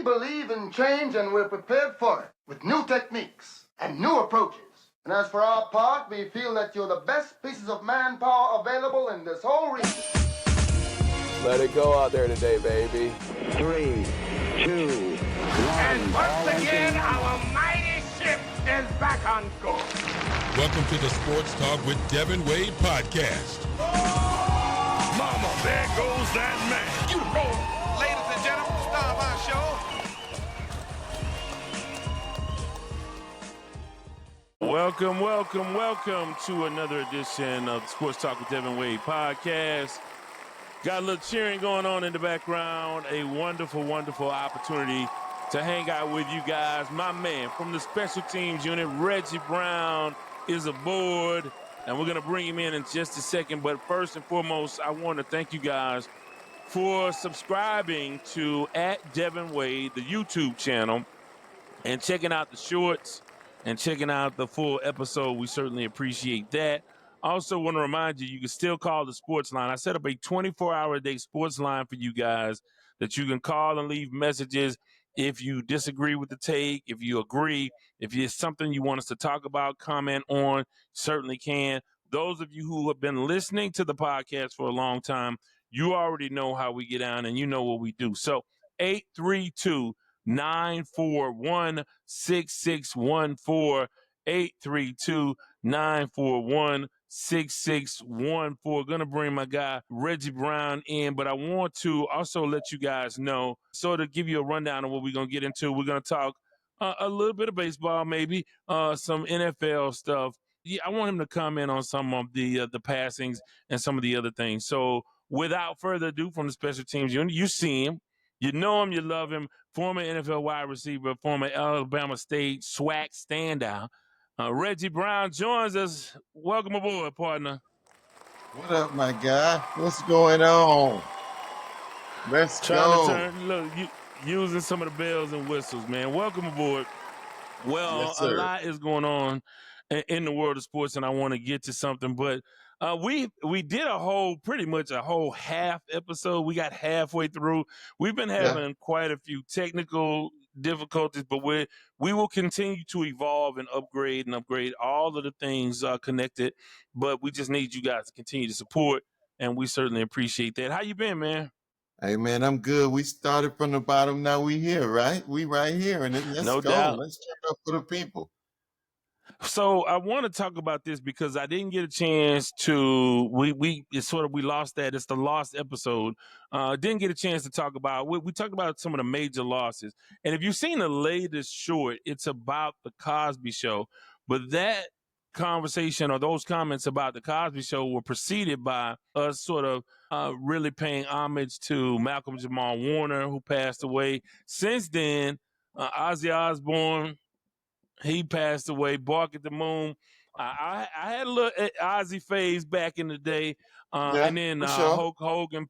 believe in change and we're prepared for it with new techniques and new approaches. And as for our part, we feel that you're the best pieces of manpower available in this whole region. Let it go out there today, baby. 3, 2, 1. And once again, our mighty ship is back on course. Welcome to the Sports Talk with Devan Wade podcast. Mama, there goes that man. Beautiful. Ladies and gentlemen, star of our show. Welcome to another edition of the Sports Talk with Devan Wade podcast. Got a little cheering going on in the background. A wonderful opportunity to hang out with you guys. My man from the special teams unit, Reggie Brown, is aboard, and we're going to bring him in just a second. But first and foremost, I want to thank you guys for subscribing to @Devan Wade, the YouTube channel, and checking out the shorts and checking out the full episode. We certainly appreciate that. I also want to remind you, you can still call the sports line. I set up a 24-hour-a-day sports line for you guys that you can call and leave messages if you disagree with the take, if you agree, if it's something you want us to talk about, comment on, certainly can. Those of you who have been listening to the podcast for a long time, you already know how we get down and you know what we do. So 832-941-6614, 832-941-6614. Gonna bring my guy Reggie Brown in, but I want to also let you guys know, so to give you a rundown of what we're gonna get into. We're gonna talk a little bit of baseball, maybe some NFL stuff. Yeah, I want him to comment on some of the passings and some of the other things. So without further ado, from the special teams unit, you see him, you know him, you love him, former NFL wide receiver, former Alabama State SWAC standout. Reggie Brown joins us. Welcome aboard, partner. What up, my guy? What's going on? Let's go. Look, you using some of the bells and whistles, man. Welcome aboard. Well, Yes, a sir. lot is going on in the world of sports, and I want to get to something, but we did pretty much a whole half episode. We got halfway through. We've been having quite a few technical difficulties, but we will continue to evolve and upgrade all of the things connected. But we just need you guys to continue to support, and we certainly appreciate that. How you been, man? Hey, man, I'm good. We started from the bottom. Now we here, right? We right here, and let's No go. doubt. Let's check up for the people. So I want to talk about this because I didn't get a chance to. We lost that. It's the lost episode. Didn't get a chance to talk about. We talked about some of the major losses, and if you've seen the latest short, it's about the Cosby Show. But that conversation or those comments about the Cosby Show were preceded by us sort of really paying homage to Malcolm Jamal Warner, who passed away. Since then, Ozzy Osbourne. He passed away. Bark at the Moon. I had a little Ozzy phase back in the day, and then sure. Hulk Hogan.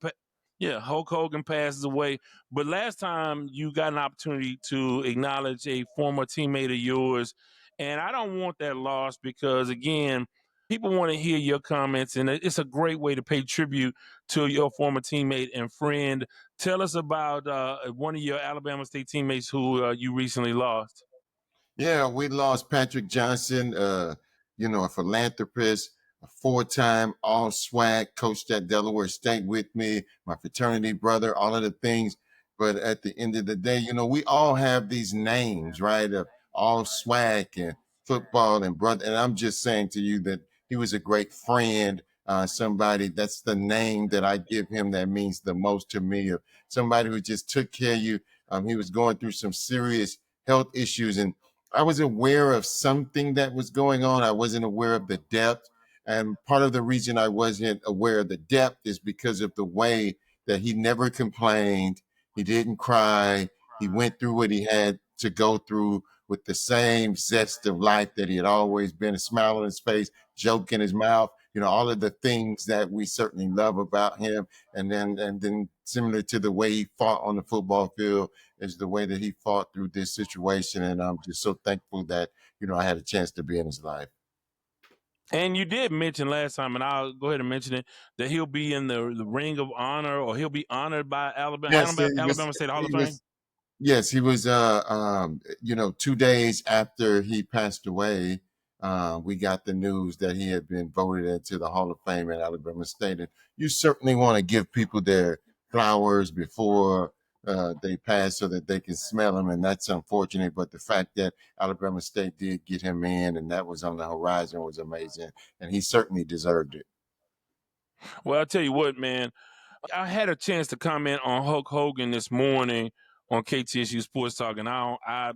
Hulk Hogan passes away. But last time you got an opportunity to acknowledge a former teammate of yours, and I don't want that lost because again, people want to hear your comments, and it's a great way to pay tribute to your former teammate and friend. Tell us about one of your Alabama State teammates who you recently lost. Yeah, we lost Patrick Johnson, a philanthropist, a 4-time all-SWAC, coached at Delaware State with me, my fraternity brother, all of the things. But at the end of the day, we all have these names, right, of all-SWAC and football and brother. And I'm just saying to you that he was a great friend, somebody, that's the name that I give him that means the most to me, of somebody who just took care of you. He was going through some serious health issues, and I was aware of something that was going on. I wasn't aware of the depth. And part of the reason I wasn't aware of the depth is because of the way that he never complained. He didn't cry. He went through what he had to go through with the same zest of life that he had always been, a smile on his face, joke in his mouth, all of the things that we certainly love about him. And then similar to the way he fought on the football field is the way that he fought through this situation. And I'm just so thankful that, I had a chance to be in his life. And you did mention last time, and I'll go ahead and mention it, that he'll be in the Ring of Honor, or he'll be honored by Alabama State Hall of Fame. Yes, he was. 2 days after he passed away, we got the news that he had been voted into the Hall of Fame at Alabama State. And you certainly want to give people their flowers before they pass, so that they can smell them. And that's unfortunate. But the fact that Alabama State did get him in, and that was on the horizon, was amazing. And he certainly deserved it. Well, I'll tell you what, man. I had a chance to comment on Hulk Hogan this morning on KTSU Sports Talk, and I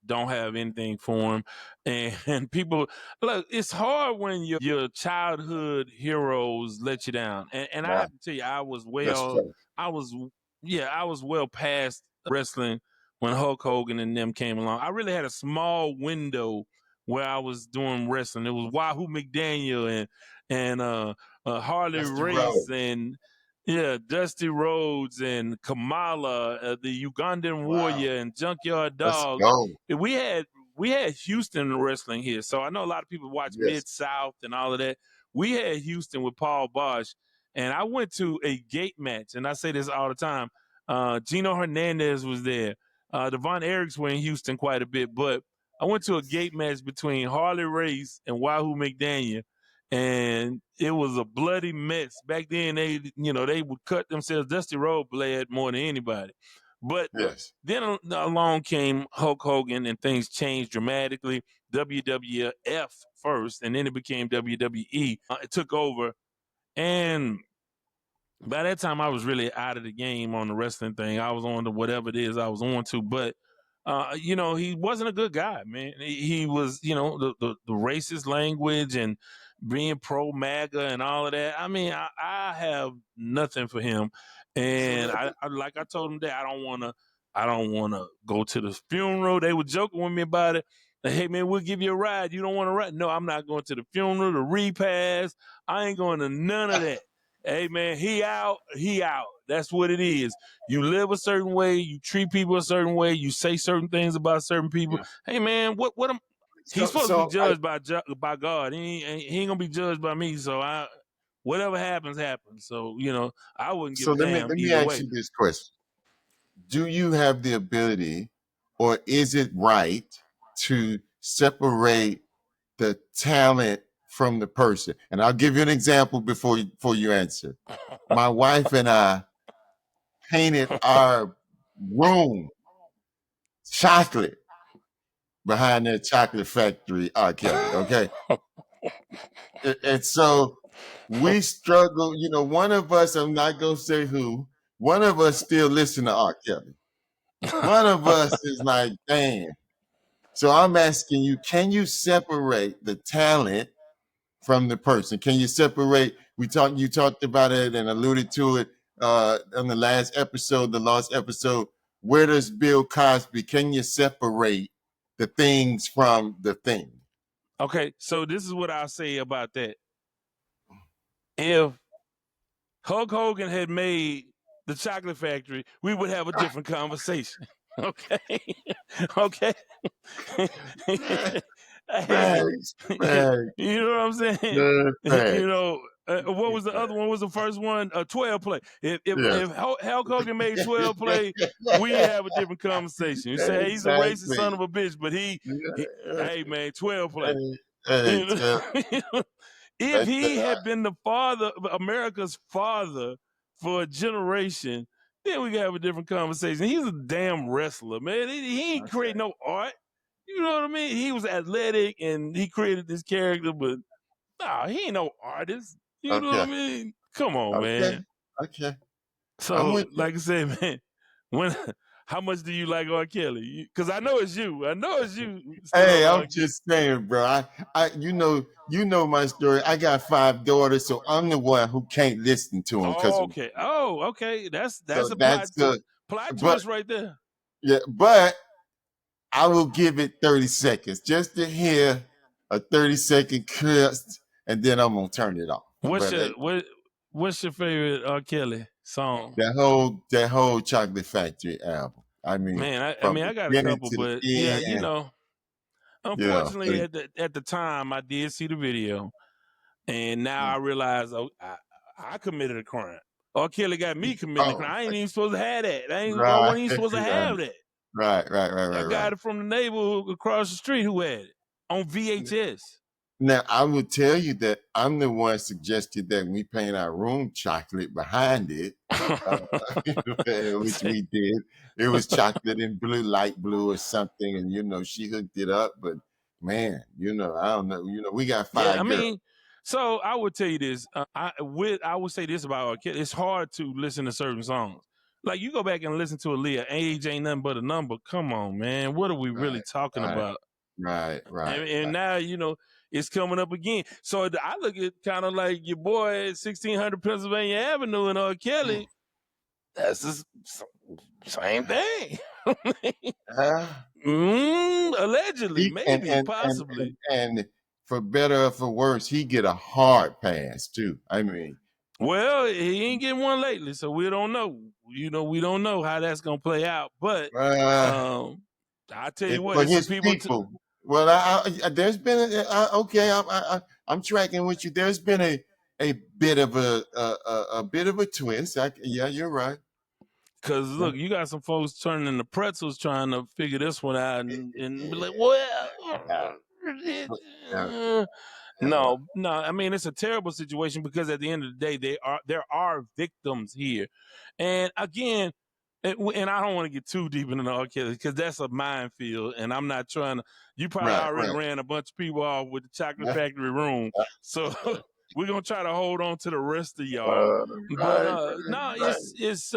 don't have anything for him. And people, look, it's hard when your childhood heroes let you down. And I Wow, have to tell you, that's true. I was well past wrestling when Hulk Hogan and them came along. I really had a small window where I was doing wrestling. It was Wahoo McDaniel and Harley That's the Race road. and Dusty Rhodes and Kamala, the Ugandan Wow, Warrior, and Junkyard let's Dog. go. We had Houston wrestling here, so I know a lot of people watch Yes. Mid South and all of that. We had Houston with Paul Bosch, and I went to a gate match, and I say this all the time. Gino Hernandez was there. The Von Erichs were in Houston quite a bit, but I went to a gate match between Harley Race and Wahoo McDaniel, and it was a bloody mess. Back then, they would cut themselves. Dusty Rhodes bled more than anybody. But Yes. then along came Hulk Hogan, and things changed dramatically. WWF first, and then it became WWE. It took over, and by that time, I was really out of the game on the wrestling thing. I was on to whatever it is I was on to, but he wasn't a good guy, man. He was, the racist language and being pro MAGA and all of that. I mean, I have nothing for him, and like I told him that I don't wanna go to the funeral. They were joking with me about it. Like, hey man, we'll give you a ride. You don't want to ride? No, I'm not going to the funeral, the repast. I ain't going to none of that. Hey man, he out. That's what it is. You live a certain way, you treat people a certain way, you say certain things about certain people. Yeah. Hey man, what am he's So, supposed to be so I, judged by God. He ain't gonna be judged by me. So whatever happens, happens. So I wouldn't give so a let me damn let me either ask way. you this question: do you have the ability, or is it right to separate the talent from the person? And I'll give you an example before you answer. My wife and I painted our room chocolate behind that chocolate factory, R. Kelly. Okay, and so we struggle. One of us, I'm not gonna say who. One of us still listen to R. Kelly. One of us is like, damn. So I'm asking you, can you separate the talent from the person? Can you separate? You talked about it and alluded to it on the last episode, the last episode. Where does Bill Cosby? Can you separate the things from the thing? Okay, so this is what I'll say about that. If Hulk Hogan had made the chocolate factory, we would have a different conversation. Okay. Okay. Hey, Facts, facts, you know what I'm saying? facts. What was the other one? Was the first one 12 play? If Yes. Hulk Hogan made 12 play, we have a different conversation. You say, hey, he's a racist son Exactly. of a bitch, but hey man, 12 play. Hey, You know? If that, he had been the father, America's father for a generation, then we could have a different conversation. He's a damn wrestler, man. He ain't create no art. You know what I mean? He was athletic and he created this character, but he ain't no artist. You know what I okay, mean? Come on, okay, man. okay. I'm So, with you. like I said, man, when how much do you like R. Kelly? Because I know it's you. I know it's you still Hey, on I'm R. just saying, bro. You know my story. I got 5 daughters, so I'm the one who can't listen to them because Oh, of. okay. Oh, okay. That's So a that's good. plot But twist right there. yeah, but I will give it 30 seconds just to hear a 30-second clip, and then I'm gonna turn it off. What's But your what's your favorite R. Kelly song? that whole Chocolate Factory album. I mean, Man, I from mean the I got a beginning couple, to but the yeah, end. Yeah. unfortunately at the time I did see the video, and now I realize I committed a crime. R. Kelly got me committing a Oh, crime. I ain't even supposed to have that. I right, wasn't even supposed to right. have that. Right. I got it from the neighbor across the street who had it on VHS. Now, I will tell you that I'm the one suggested that we paint our room chocolate behind it, which we did. It was chocolate and blue, light blue or something, and she hooked it up. But man, I don't know. We got 5 Yeah, I girls. mean, so I would tell you this. I would say this about our kid. It's hard to listen to certain songs. Like you go back and listen to Aaliyah, age ain't nothing but a number. Come on, man. What are we really talking about? Right. And now, it's coming up again. So I look at kind of like your boy at 1600 Pennsylvania Avenue and R. Kelly. That's the same thing. Allegedly, maybe, possibly. And for better or for worse, he get a hard pass too. I mean, well, he ain't getting one lately, so we don't know. We don't know how that's gonna play out. But I tell you what, for it's his some people. Well, there's been okay. I'm tracking with you. There's been a bit of a twist. Yeah, you're right. Because look, you got some folks turning into pretzels trying to figure this one out and be like, well, no. I mean, it's a terrible situation because at the end of the day, there are victims here, and again, and I don't want to get too deep into the R. Kelly because that's a minefield, and I'm not trying to. You probably already ran a bunch of people off with the Chocolate Factory room, so we're gonna try to hold on to the rest of y'all. It's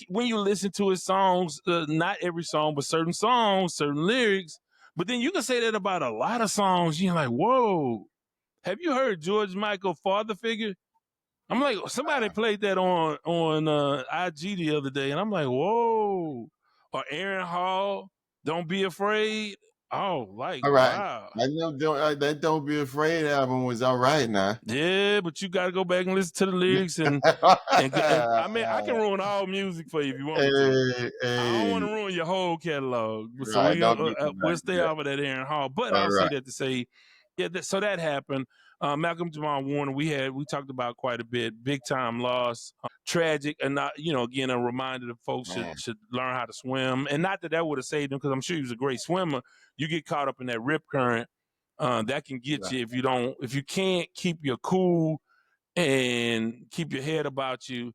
when you listen to his songs, not every song, but certain songs, certain lyrics. But then you can say that about a lot of songs. You're like, whoa. Have you heard George Michael, Father Figure? I'm like, somebody played that on IG the other day, and I'm like, whoa. Or Aaron Hall, Don't Be Afraid. Oh, like, all right. wow. I know that Don't Be Afraid album was all right now. Yeah, but you got to go back and listen to the lyrics. And I mean, I can ruin all music for you if you want me to. I don't want to ruin your whole catalog. So we'll stay off of that Aaron Hall. But I'll say that to say, so that happened. Malcolm Jamal Warner, we talked about quite a bit. Big time loss, tragic, and not again a reminder that folks should learn how to swim. And not that would have saved him because I'm sure he was a great swimmer. You get caught up in that rip current, that can get you if you can't keep your cool and keep your head about you,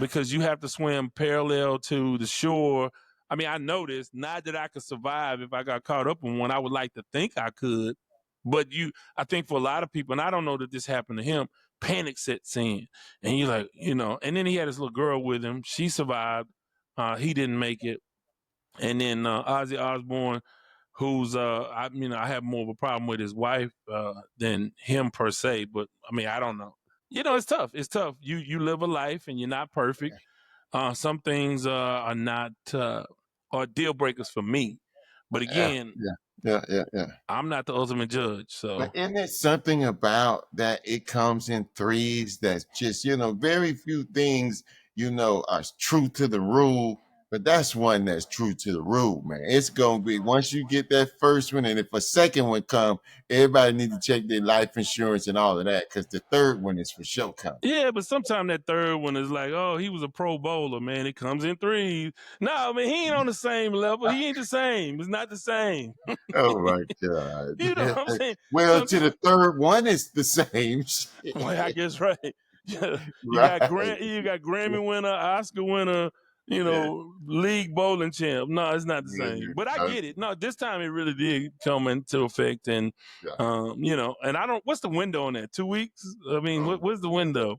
because you have to swim parallel to the shore. I mean, I know this. Not that I could survive if I got caught up in one. I would like to think I could. But I think for a lot of people, and I don't know that this happened to him, panic sets in. And you're like, and then he had his little girl with him. She survived. He didn't make it. And then Ozzy Osbourne, who's, I have more of a problem with his wife than him per se. But, I mean, I don't know. It's tough. It's tough. You live a life and you're not perfect. Some things are not are deal breakers for me. But again, I'm not the ultimate judge. So, but isn't it something about that? It comes in threes. That's just very few things are true to the rule. But that's one that's true to the rule, man. It's gonna be once you get that first one, and if a second one come, everybody needs to check their life insurance and all of that, because the third one is for sure coming. Yeah, but sometimes that third one is like, oh, he was a Pro Bowler, man. It comes in threes. No, man, he ain't on the same level. He ain't the same. It's not the same. Oh my God! You know what I'm saying? Well, to the third one, it's the same. Well, I guess right. You got Grammy winner, Oscar winner. League bowling champ. No, it's not the same. But I get it. No, this time it really did come into effect. And, and I don't, what's the window on that? 2 weeks? I mean, what's the window?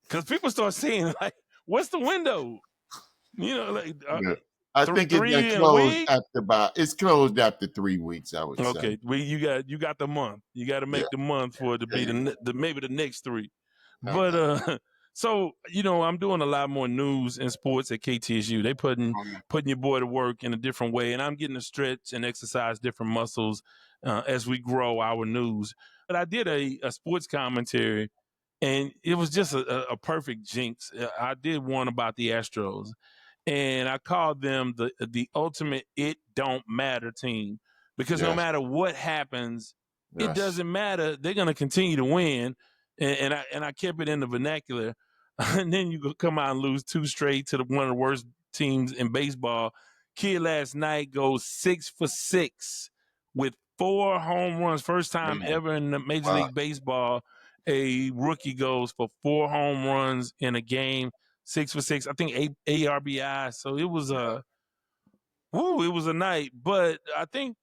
Because people start saying, like, what's the window? I think it's closed it's closed after 3 weeks, I would say. Okay. Well, you got the month. You got to make the month for it to be maybe the next 3. But, so, I'm doing a lot more news and sports at KTSU. They putting your boy to work in a different way, and I'm getting to stretch and exercise different muscles as we grow our news. But I did a sports commentary, and it was just a perfect jinx. I did one about the Astros, and I called them the ultimate it don't matter team, because no matter what happens, it doesn't matter. They're going to continue to win, and I kept it in the vernacular. And then you go come out and lose 2 straight to one of the worst teams in baseball. kid last night goes 6 for 6 with 4 home runs. First time ever in the Major Wow. League Baseball, a rookie goes for 4 home runs in a game, 6 for 6. I think 8 RBI. So it was it was a night. But I think,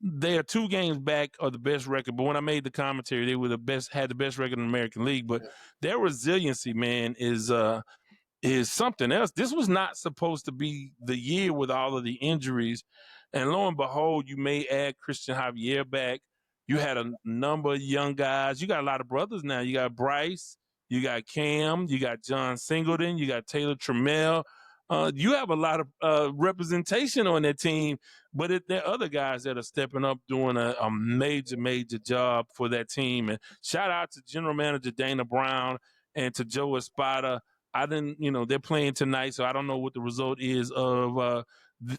they are 2 games back of the best record. But when I made the commentary, they were had the best record in the American League. But their resiliency, man, is something else. This was not supposed to be the year with all of the injuries. And lo and behold, you may add Christian Javier back. You had a number of young guys. You got a lot of brothers now. You got Bryce, you got Cam, you got John Singleton, you got Taylor Trammell. You have a lot of representation on that team, but there are other guys that are stepping up doing a major, major job for that team. And shout out to General Manager Dana Brown and to Joe Espada. I didn't, they're playing tonight, so I don't know what the result is of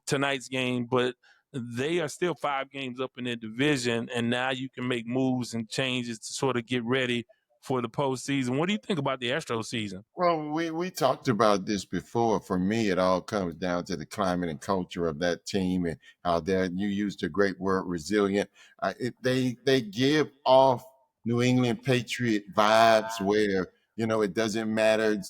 tonight's game, but they are still 5 games up in their division, and now you can make moves and changes to sort of get ready for the postseason. What do you think about the Astros season? Well, we talked about this before. For me, it all comes down to the climate and culture of that team and how that you used a great word, resilient. They give off New England Patriot vibes where it doesn't matter.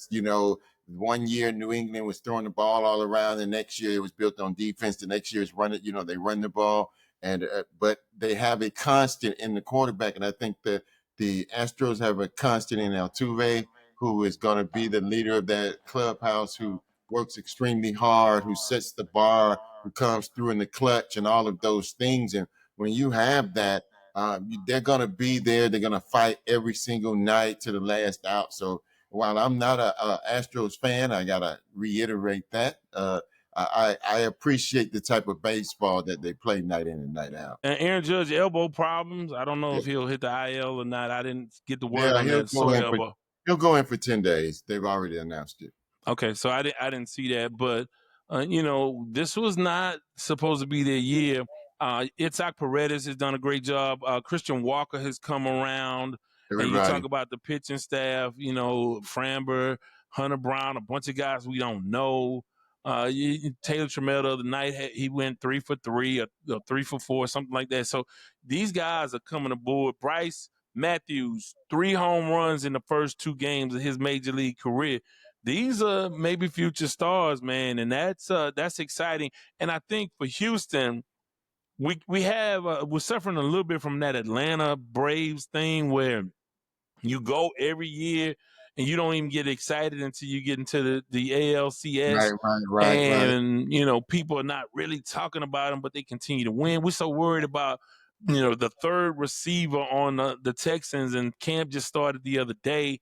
One year New England was throwing the ball all around, the next year it was built on defense. The next year it's running. They run the ball, and but they have a constant in the quarterback, and I think the Astros have a constant in Altuve, who is going to be the leader of that clubhouse, who works extremely hard, who sets the bar, who comes through in the clutch and all of those things. And when you have that, they're going to be there. They're going to fight every single night to the last out. So while I'm not a Astros fan, I got to reiterate that. I appreciate the type of baseball that they play night in and night out. And Aaron Judge, elbow problems. I don't know if he'll hit the IL or not. I didn't get the word on that sore elbow. He'll go in for 10 days. They've already announced it. Okay, so I didn't see that, but this was not supposed to be their year. Itzhak Paredes has done a great job. Christian Walker has come around. Everybody. And you talk about the pitching staff, Framber, Hunter Brown, a bunch of guys we don't know. Taylor Trammell the other night, he went 3 for 3 or 3 for 4, something like that. So these guys are coming aboard. Bryce Matthews, 3 home runs in the first 2 games of his major league career. These are maybe future stars, man, and that's exciting. And I think for Houston, we're suffering a little bit from that Atlanta Braves thing where you go every year and you don't even get excited until you get into the ALCS. Right. And, people are not really talking about them, but they continue to win. We're so worried about, the third receiver on the Texans, and camp just started the other day,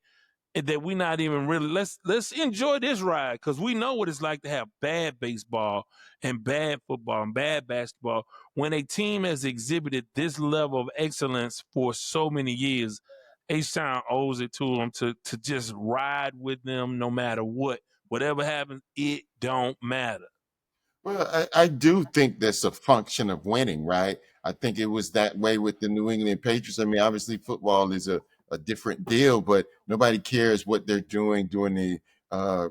that we're not even really, let's enjoy this ride, because we know what it's like to have bad baseball and bad football and bad basketball. When a team has exhibited this level of excellence for so many years, H-Town owes it to them to just ride with them no matter what. Whatever happens, it don't matter. Well, I do think that's a function of winning, right? I think it was that way with the New England Patriots. I mean, obviously football is a different deal, but nobody cares what they're doing during the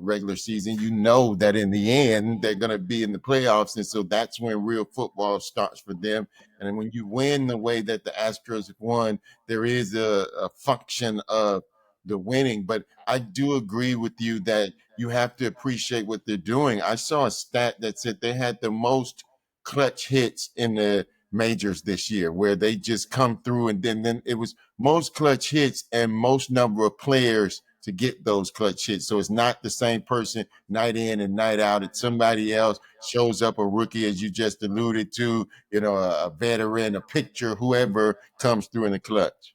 regular season. You know that in the end, they're going to be in the playoffs. And so that's when real football starts for them. And when you win the way that the Astros have won, there is a function of the winning. But I do agree with you that you have to appreciate what they're doing. I saw a stat that said they had the most clutch hits in the majors this year, where they just come through, and then it was most clutch hits and most number of players to get those clutch hits. So it's not the same person night in and night out. It's somebody else shows up, a rookie, as you just alluded to, a veteran, a pitcher, whoever comes through in the clutch.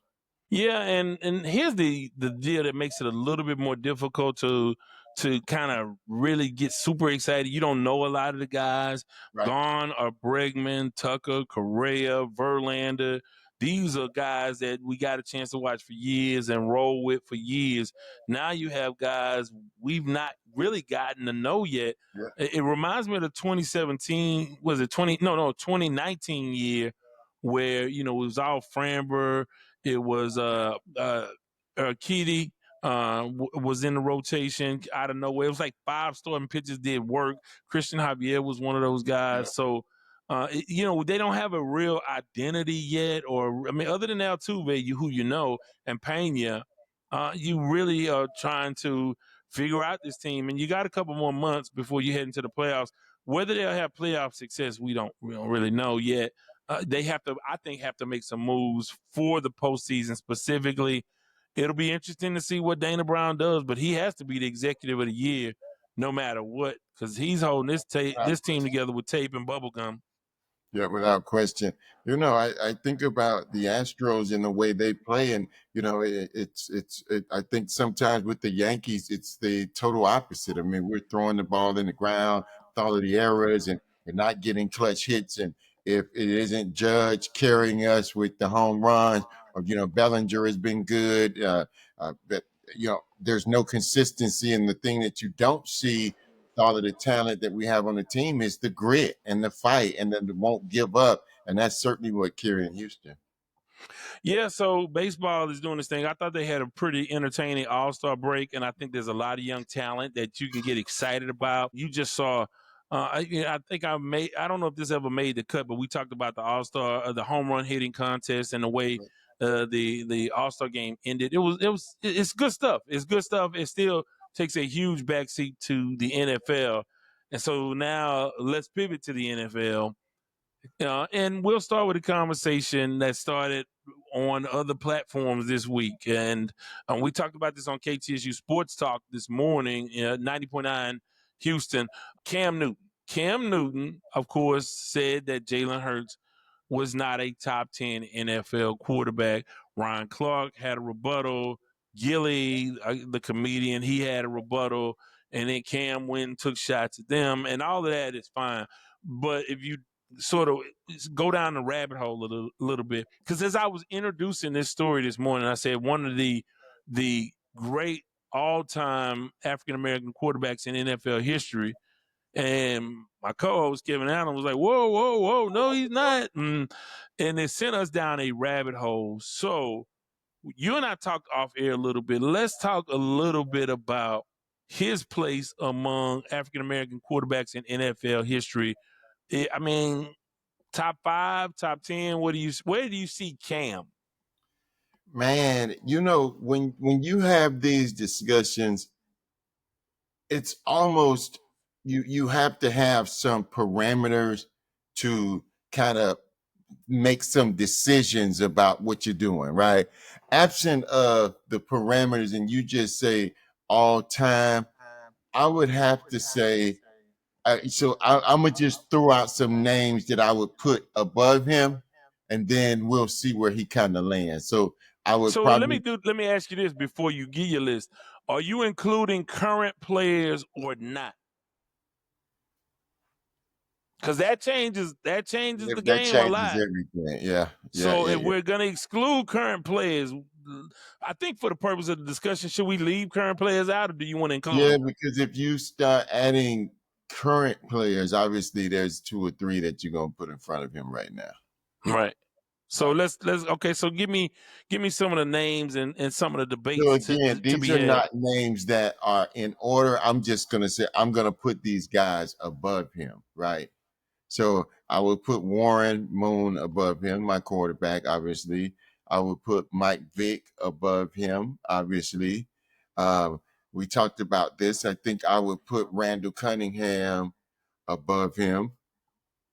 Yeah, and here's the deal that makes it a little bit more difficult to kind of really get super excited. You don't know a lot of the guys. Right. Gone are Bregman, Tucker, Correa, Verlander. These are guys that we got a chance to watch for years and roll with for years. Now you have guys we've not really gotten to know yet. Yeah. It reminds me of the 2017, 2019 year where, it was all Framber. It was Urquidy, was in the rotation out of nowhere. It was like 5 starting pitchers did work. Christian Javier was one of those guys. So, they don't have a real identity yet. Or, I mean, other than Altuve, who you know, and Pena, you really are trying to figure out this team. And you got a couple more months before you head into the playoffs. Whether they'll have playoff success, we don't really know yet. They have to make some moves for the postseason specifically. It'll be interesting to see what Dana Brown does, but he has to be the executive of the year no matter what, because he's holding this team together with tape and bubble gum. Yeah, without question. I think about the Astros and the way they play, and I think sometimes with the Yankees, it's the total opposite. I mean, we're throwing the ball in the ground, with all of the errors, and we're not getting clutch hits. And if it isn't Judge carrying us with the home runs, or Bellinger has been good, but there's no consistency. And the thing that you don't see, all of the talent that we have on the team, is the grit and the fight, and then won't give up. And that's certainly what carried Houston. Yeah, so baseball is doing this thing. I thought they had a pretty entertaining All-Star break, and I think there's a lot of young talent that you can get excited about. You just saw, I don't know if this ever made the cut, but we talked about the All-Star, the home run hitting contest, and the way the All-Star game ended. It's good stuff. It's good stuff. It still takes a huge backseat to the NFL. And so now let's pivot to the NFL. And we'll start with a conversation that started on other platforms this week. And we talked about this on KTSU Sports Talk this morning, 90.9 Houston. Cam Newton, of course, said that Jalen Hurts was not a top 10 NFL quarterback. Ryan Clark had a rebuttal. Gilly, the comedian, he had a rebuttal. And then Cam went and took shots at them. And all of that is fine. But if you sort of go down the rabbit hole a little bit, because as I was introducing this story this morning, I said one of the great all-time African-American quarterbacks in NFL history, and my co-host Kevin Allen was like, whoa, no, he's not. And it sent us down a rabbit hole. So you and I talked off air a little bit. Let's talk a little bit about his place among African-American quarterbacks in NFL history. I mean, top 5, top 10. Where do you see Cam? Man, when you have these discussions, it's almost you have to have some parameters to kind of make some decisions about what you're doing, right? Absent of the parameters, and you just say all time, I would have to say. So I'm gonna just throw out some names that I would put above him, and then we'll see where he kind of lands. So I would. So let me ask you this before you give your list: are you including current players or not? Because that changes the game a lot. That changes everything. Yeah. So if we're gonna exclude current players, I think for the purpose of the discussion, should we leave current players out, or do you want to include? Yeah, because if you start adding current players, obviously there's 2 or 3 that you're gonna put in front of him right now. Right. So let's okay. So give me some of the names and some of the debates. So again, these are not names that are in order. I'm just gonna say I'm gonna put these guys above him, right? So I will put Warren Moon above him, my quarterback, obviously. I would put Mike Vick above him, obviously. We talked about this. I think I would put Randall Cunningham above him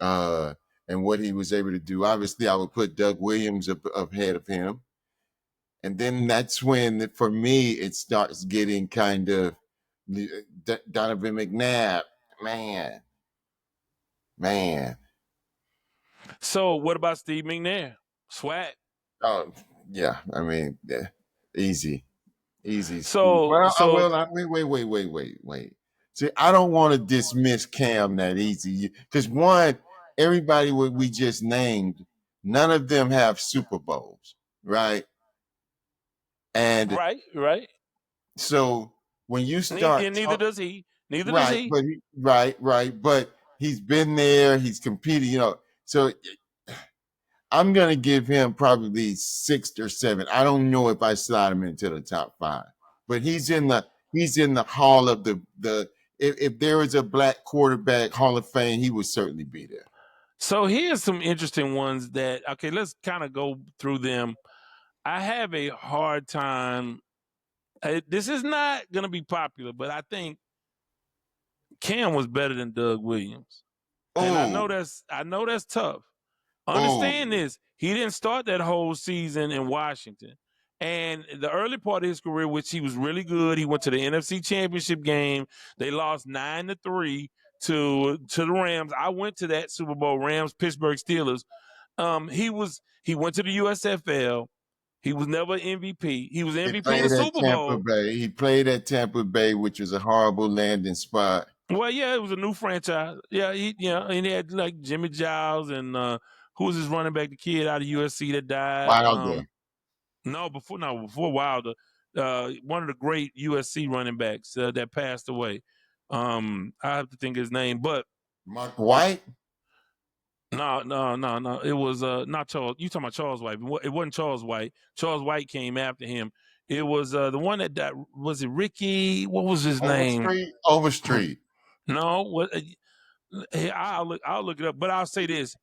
and what he was able to do. Obviously, I would put Doug Williams ahead of him. And then that's when, for me, it starts getting kind of Donovan McNabb. Man. So what about Steve McNair? Swag. Oh, yeah. I mean, easy. Wait. See, I don't want to dismiss Cam that easy because one, everybody we just named, none of them have Super Bowls, right? And right. So when you start, neither does he. But But he's been there. He's competed. So I'm gonna give him probably 6th or 7th. I don't know if I slide him into the top 5, but he's in the hall of the. If there is a black quarterback Hall of Fame, he would certainly be there. So here's some interesting ones that, okay, let's kind of go through them. I have a hard time. This is not going to be popular, but I think Cam was better than Doug Williams. And I know that's tough. Understand this. He didn't start that whole season in Washington. And the early part of his career, which he was really good, he went to the NFC Championship game. They lost 9-3 to the Rams. I went to that Super Bowl, Rams, Pittsburgh Steelers. He went to the USFL. He was never MVP. He was MVP in the Super Bowl. He played at Tampa Bay, which was a horrible landing spot. Well, yeah, it was a new franchise. Yeah, and he had like Jimmy Giles and who was his running back, the kid out of USC that died? Wilder. Before Wilder, one of the great USC running backs that passed away. I have to think his name, but Mark White. No. It was not Charles. You talking about Charles White? It wasn't Charles White. Charles White came after him. It was the one that died. Was it Ricky? What was his name? Overstreet. No. What? I'll look it up. But I'll say this: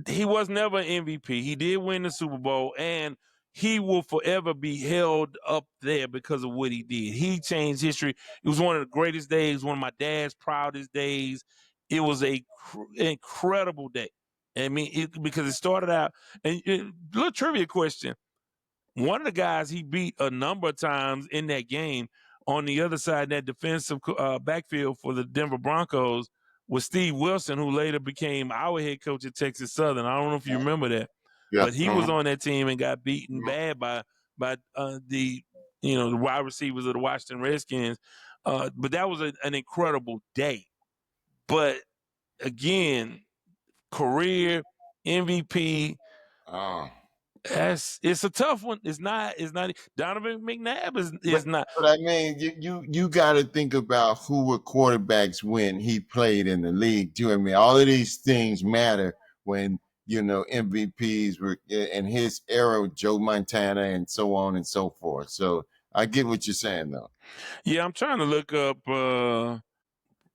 he was never an MVP. He did win the Super Bowl, and he will forever be held up there because of what he did. He changed history. It was one of the greatest days. One of my dad's proudest days. It was a incredible day. I mean, because it started out. And little trivia question: one of the guys he beat a number of times in that game on the other side, that defensive backfield for the Denver Broncos, was Steve Wilson, who later became our head coach at Texas Southern. I don't know if you remember that, but he was on that team and got beaten bad by the wide receivers of the Washington Redskins. But that was an incredible day. But again, career MVP. It's a tough one. It's not. Donovan McNabb is not. But I mean, you got to think about who were quarterbacks when he played in the league. Do you know what I mean? All of these things matter when MVPs were in his era, Joe Montana and so on and so forth. So I get what you're saying, though. Yeah, I'm trying to look up.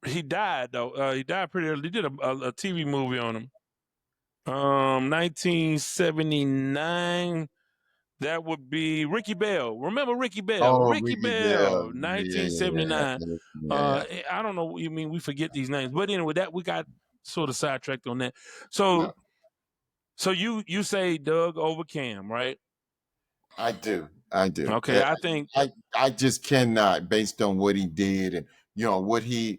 He died though. He died pretty early. They did a TV movie on him. 1979. That would be Ricky Bell. Remember Ricky Bell? Oh, Ricky Bell, 1979. Yeah. I don't know. You mean we forget these names, but anyway, that we got sort of sidetracked on that. So you say Doug over Cam, right? I do. Okay, I think I just cannot, based on what he did and what he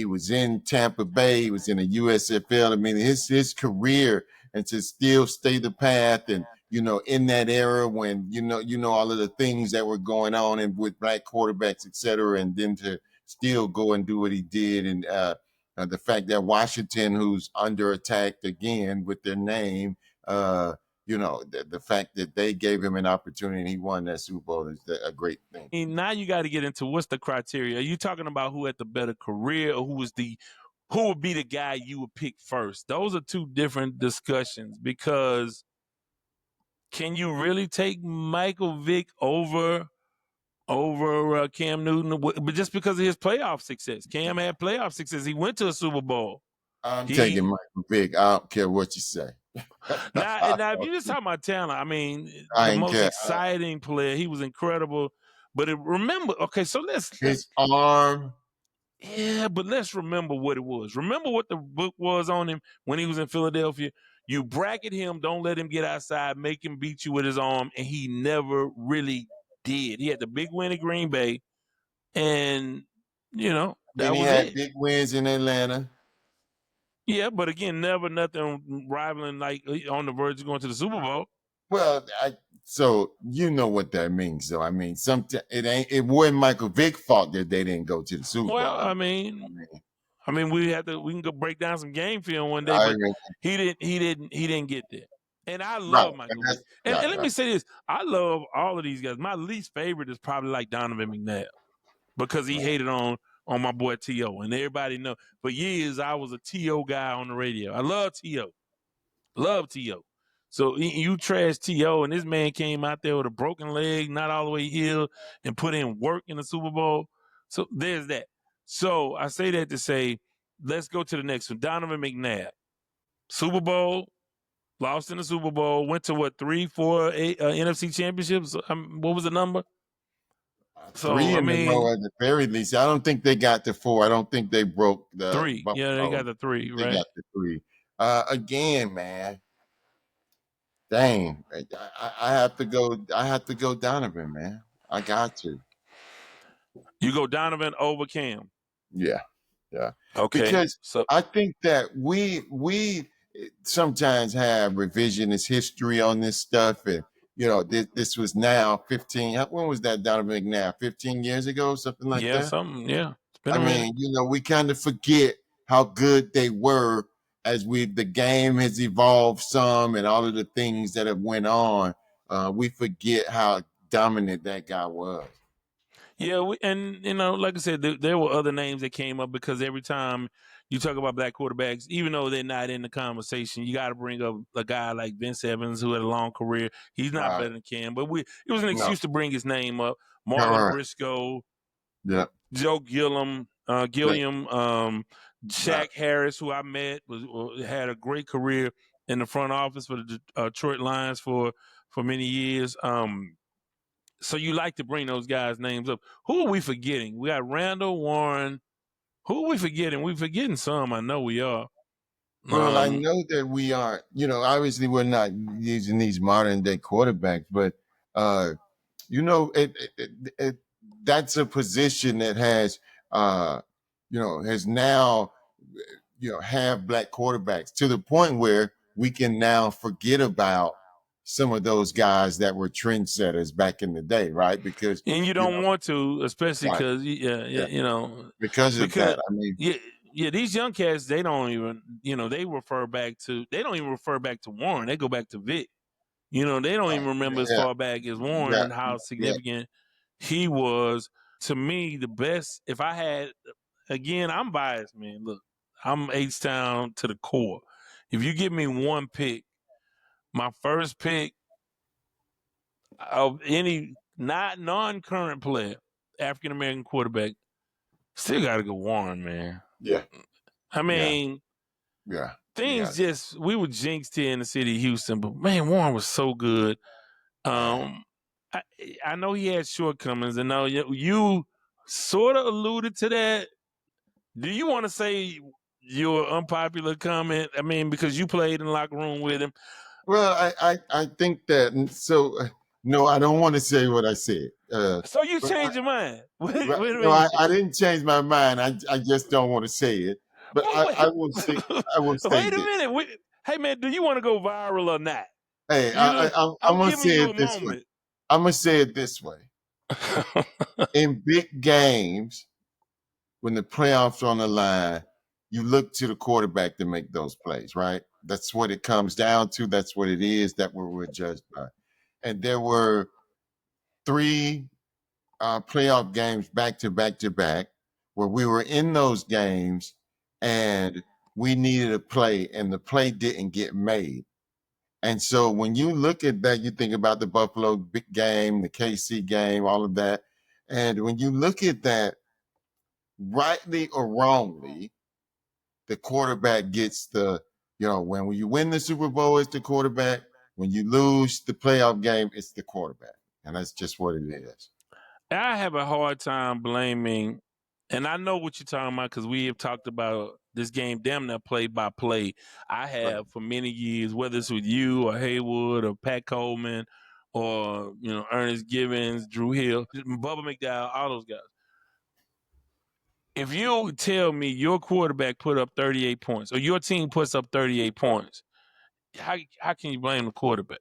was in Tampa Bay, he was in the USFL. I mean, his career, and to still stay the path, and in that era when all of the things that were going on and with black quarterbacks, et cetera, and then to still go and do what he did, and the fact that Washington, who's under attack again with their name, the fact that they gave him an opportunity and he won that Super Bowl is a great thing. And now you got to get into what's the criteria. Are you talking about who had the better career, or who would be the guy you would pick first? Those are two different discussions, because can you really take Michael Vick over Cam Newton? But just because of his playoff success. Cam had playoff success. He went to a Super Bowl. I'm taking Michael Vick. I don't care what you say. Now, if you just talk about talent, I mean, the most exciting player. He was incredible. But his arm. Yeah, but let's remember what it was. Remember what the book was on him when he was in Philadelphia. You bracket him, don't let him get outside, make him beat you with his arm, and he never really did. He had the big win at Green Bay, and that was he had big wins in Atlanta. Yeah, but again, never nothing rivaling, like on the verge of going to the Super Bowl. Well, so you know what that means, though. I mean, it wasn't Michael Vick's fault that they didn't go to the Super Bowl. Well, I mean, we can go break down some game film one day, but he didn't get there. And I love Michael Vick. And let me say this: I love all of these guys. My least favorite is probably like Donovan McNabb, because he hated on my boy T.O. And everybody know for years I was a T.O. guy on the radio. I love T.O. So you trash T.O., and this man came out there with a broken leg, not all the way healed, and put in work in the Super Bowl. So there's that. So I say that to say, let's go to the next one. Donovan McNabb, Super Bowl, lost in the Super Bowl, went to what, 3, 4, 8 NFC championships? What was the number? So, 3 I in a mean, row at the very least. I don't think they got to 4. I don't think they broke the 3. Yeah, they Buffalo. got the 3, They right? got the 3. Again, man, dang, I have to go. I have to go Donovan, man. I got to. You go Donovan over Cam. Yeah. Okay. Because So I think that we sometimes have revisionist history on this stuff, and this was now 15. When was that, Donovan McNabb? 15 years ago, something like yeah, that. it's been I a minute. mean, we kind of forget how good they were as the game has evolved some, and all of the things that have went on. We forget how dominant that guy was. Yeah, like I said, there were other names that came up because every time you talk about black quarterbacks, even though they're not in the conversation, you got to bring up a guy like Vince Evans, who had a long career. He's not Right. better than Cam, but it was an No. excuse to bring his name up. All Marlon right. Briscoe, Yeah. Joe Gilliam, Shaq Right. Harris, who I met, had a great career in the front office for the Detroit Lions for many years. So you like to bring those guys' names up. Who are we forgetting? We got Randall, Warren. Who are we forgetting? We're forgetting some. I know we are. Well, I know that we aren't, obviously we're not using these modern day quarterbacks, but, that's a position that has, has now, have black quarterbacks to the point where we can now forget about some of those guys that were trendsetters back in the day, right? Because, and you don't want to, especially right, because, because of that. I mean, these young cats, they don't even, they don't even refer back to Warren. They go back to Vic. They don't even remember as far back as Warren and how significant he was. To me, the best, if I had, again, I'm biased, man. Look, I'm H-Town to the core. If you give me one pick, my first pick of any non-current player, African-American quarterback, still got to go Warren, man. Yeah. I mean, things we were jinxed here in the city of Houston, but man, Warren was so good. I know he had shortcomings, and now you sort of alluded to that. Do you want to say your unpopular comment? I mean, because you played in the locker room with him. Well, I think that, so no, I don't want to say what I said. So you changed your mind? Wait a minute. No, I didn't change my mind. I just don't want to say it. But I will say. Wait a minute. Hey man, do you want to go viral or not? Hey, I'm gonna say it this way. I'm gonna say it this way. In big games, when the playoffs are on the line, you look to the quarterback to make those plays, right? That's what it comes down to. That's what it is. That we're judged by. And there were 3 playoff games back to back to back where we were in those games and we needed a play and the play didn't get made. And so when you look at that, you think about the Buffalo big game, the KC game, all of that. And when you look at that, rightly or wrongly, the quarterback gets when you win the Super Bowl, it's the quarterback. When you lose the playoff game, it's the quarterback. And that's just what it is. I have a hard time blaming, and I know what you're talking about because we have talked about this game damn near play by play. I have for many years, whether it's with you or Haywood or Pat Coleman or Ernest Givens, Drew Hill, Bubba McDowell, all those guys. If you tell me your quarterback put up 38 points or your team puts up 38 points, how can you blame the quarterback?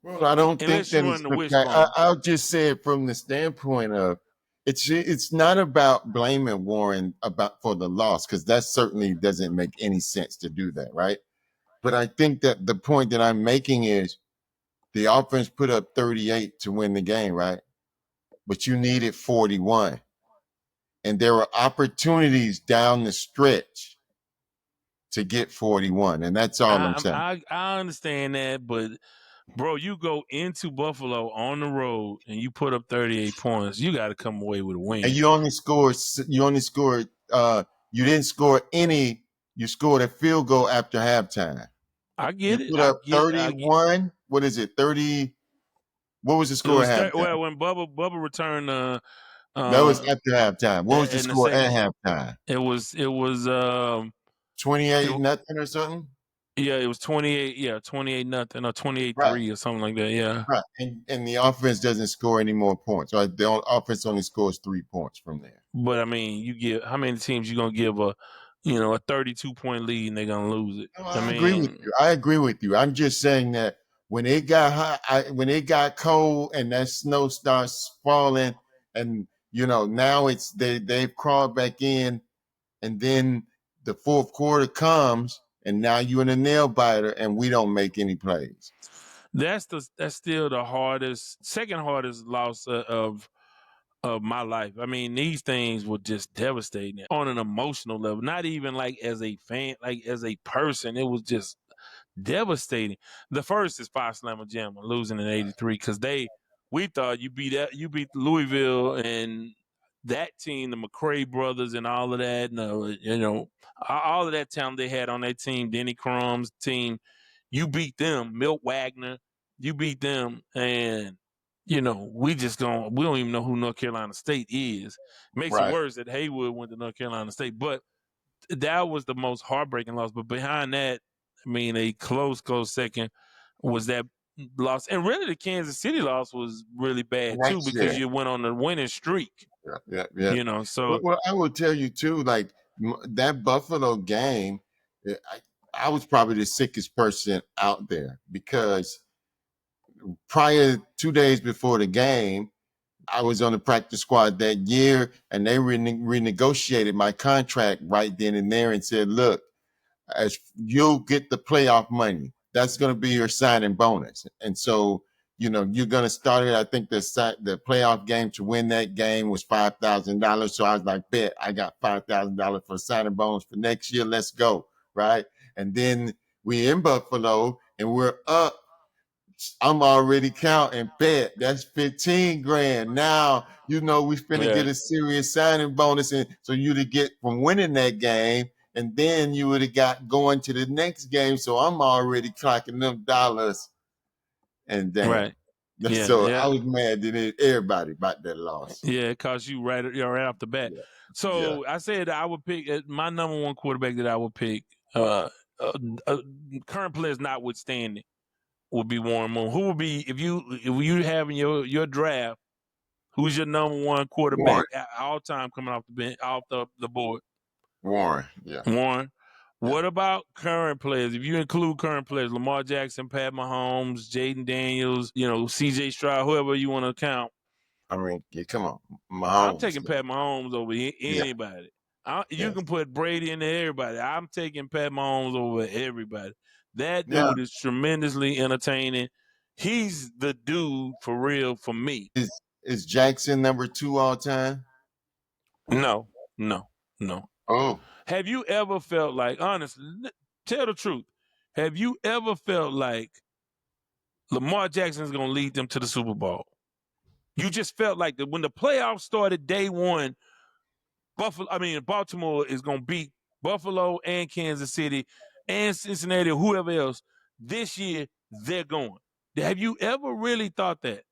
Well, I don't think that it's I'll just say it from the standpoint of it's not about blaming Warren for the loss, because that certainly doesn't make any sense to do that, right? But I think that the point that I'm making is the offense put up 38 to win the game, right? But you needed 41. And there were opportunities down the stretch to get 41, and that's all I'm saying. I understand that, but bro, you go into Buffalo on the road and you put up 38 points. You got to come away with a win. And you didn't score any. You scored a field goal after halftime. I get it. You put up 31. What is it? 30. What was the score at halftime? Well, when Bubba returned, that was after halftime. What was the score at halftime? It was 28 nothing or something. Yeah, it was 28. Yeah, 28 nothing or 28-3 or something like that. Yeah, right. And the offense doesn't score any more points. Right, the offense only scores 3 points from there. But I mean, you give how many teams you gonna give a 32-point lead and they're gonna lose it? I agree with you. I'm just saying that when it got hot, when it got cold and that snow starts falling, and now they've crawled back in, and then the fourth quarter comes, and now you're in a nail biter, and we don't make any plays. That's still the second hardest loss of my life. I mean, these things were just devastating on an emotional level. Not even like as a fan, like as a person, it was just devastating. The first is Five Slammer Jam losing in '83 because we thought you beat Louisville and that team, the McCray brothers and all of that, all of that talent they had on that team, Denny Crum's team, you beat them, Milt Wagner, you beat them, and we don't even know who North Carolina State is. Makes it worse that Haywood went to North Carolina State, but that was the most heartbreaking loss. But behind that, I mean, a close second was that loss. And really the Kansas City loss was really bad too because you went on a winning streak. Yeah. So well, I will tell you too, like that Buffalo game, I was probably the sickest person out there because prior 2 days before the game, I was on the practice squad that year, and they renegotiated my contract right then and there and said, look, as you'll get the playoff money. That's going to be your signing bonus. And so, you're going to start it. I think the playoff game to win that game was $5,000. So I was like, bet I got $5,000 for a signing bonus for next year. Let's go. Right. And then we in Buffalo and we're up. I'm already counting, bet that's 15 grand. Now, we finna get a serious signing bonus. And so you'd get from winning that game, and then you would have got going to the next game. So I'm already clocking them dollars. And damn. Right. Yeah, I was mad at everybody about that loss. Yeah, it cost you right off the bat. Yeah. So I said I would pick my number one quarterback that I would pick, current players notwithstanding, would be Warren Moon. Who would be if you have in your draft? Who's your number one quarterback all time coming off the bench, off the board? Warren. Yeah. Warren. What about current players? If you include current players, Lamar Jackson, Pat Mahomes, Jaden Daniels, C.J. Stroud, whoever you want to count. I mean, come on, Mahomes. I'm taking Pat Mahomes over anybody. You can put Brady into everybody. I'm taking Pat Mahomes over everybody. That dude is tremendously entertaining. He's the dude for real for me. Is Jackson number 2 all time? No. Oh. Have you ever felt like, honestly, tell the truth, have you ever felt like Lamar Jackson is going to lead them to the Super Bowl? You just felt like that when the playoffs started day one, Baltimore is going to beat Buffalo and Kansas City and Cincinnati or whoever else. This year, they're going. Have you ever really thought that?